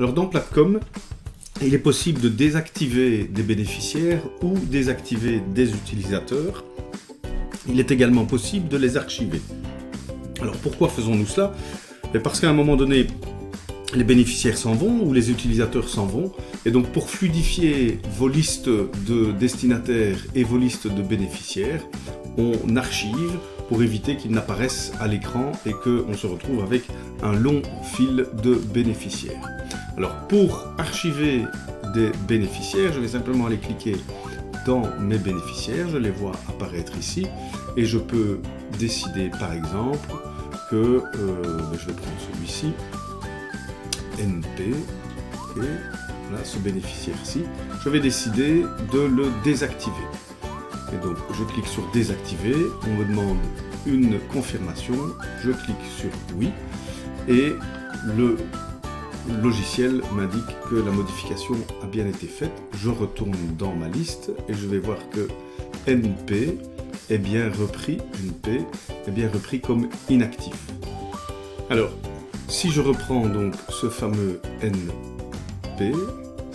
Alors dans Platcom, il est possible de désactiver des bénéficiaires ou désactiver des utilisateurs. Il est également possible de les archiver. Alors pourquoi faisons-nous cela? Parce qu'à un moment donné, les bénéficiaires s'en vont ou les utilisateurs s'en vont. Et donc pour fluidifier vos listes de destinataires et vos listes de bénéficiaires, on archive pour éviter qu'ils n'apparaissent à l'écran et qu'on se retrouve avec un long fil de bénéficiaires. Alors pour archiver des bénéficiaires, je vais simplement aller cliquer dans mes bénéficiaires, je les vois apparaître ici et je peux décider par exemple que, je vais prendre celui-ci, NP, et là, ce bénéficiaire-ci, je vais décider de le désactiver. Et donc, je clique sur désactiver, on me demande une confirmation, je clique sur oui, et le logiciel m'indique que la modification a bien été faite. Je retourne dans ma liste et je vais voir que NP est bien repris, comme inactif. Alors, si je reprends donc ce fameux NP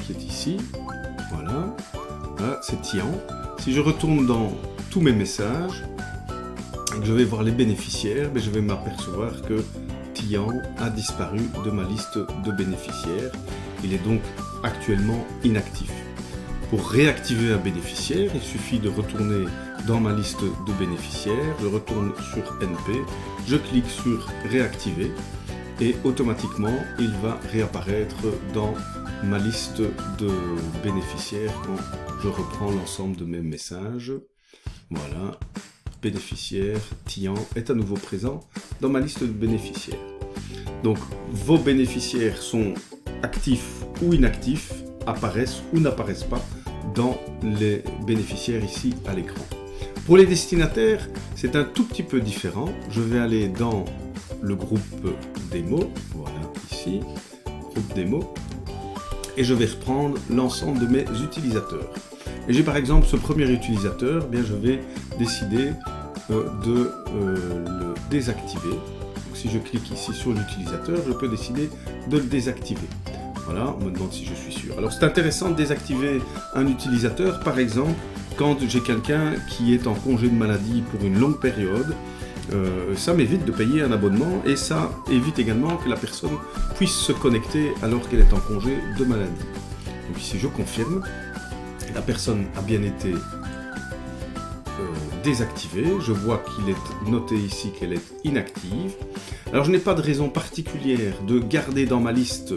qui est ici, voilà, c'est Tian. Si je retourne dans tous mes messages, et que je vais voir les bénéficiaires, je vais m'apercevoir que Tian a disparu de ma liste de bénéficiaires. Il est donc actuellement inactif. Pour réactiver un bénéficiaire, il suffit de retourner dans ma liste de bénéficiaires, je retourne sur NP, je clique sur réactiver et automatiquement il va réapparaître dans ma liste de bénéficiaires quand je reprends l'ensemble de mes messages. Voilà, bénéficiaire, Tian est à nouveau présent dans ma liste de bénéficiaires. Donc vos bénéficiaires sont actifs ou inactifs, apparaissent ou n'apparaissent pas dans les bénéficiaires ici à l'écran. Pour les destinataires, c'est un tout petit peu différent. Je vais aller dans le groupe démo, voilà ici, groupe démo, et je vais reprendre l'ensemble de mes utilisateurs. Et j'ai par exemple ce premier utilisateur, je vais décider de le désactiver. Donc, si je clique ici sur l'utilisateur, je peux décider de le désactiver. Voilà, on me demande si je suis sûr. Alors c'est intéressant de désactiver un utilisateur, par exemple, quand j'ai quelqu'un qui est en congé de maladie pour une longue période. Ça m'évite de payer un abonnement et ça évite également que la personne puisse se connecter alors qu'elle est en congé de maladie. Donc ici je confirme, la personne a bien été désactivée, je vois qu'il est noté ici qu'elle est inactive. Alors je n'ai pas de raison particulière de garder dans ma liste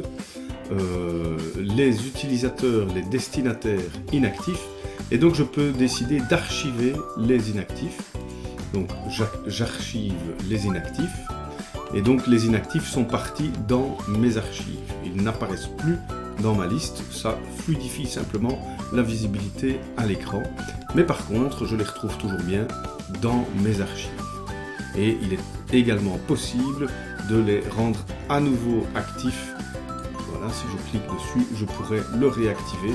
les utilisateurs, les destinataires inactifs, et donc je peux décider d'archiver les inactifs. Donc j'archive les inactifs, et donc les inactifs sont partis dans mes archives. Ils n'apparaissent plus dans ma liste, ça fluidifie simplement la visibilité à l'écran, mais par contre je les retrouve toujours bien dans mes archives. Et il est également possible de les rendre à nouveau actifs. Voilà, si je clique dessus, je pourrais le réactiver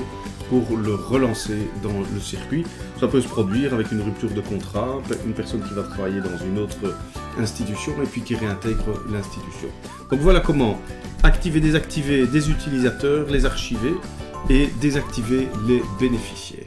pour le relancer dans le circuit. Ça peut se produire avec une rupture de contrat, une personne qui va travailler dans une autre institution et puis qui réintègre l'institution. Donc voilà comment activer, désactiver des utilisateurs, les archiver et désactiver les bénéficiaires.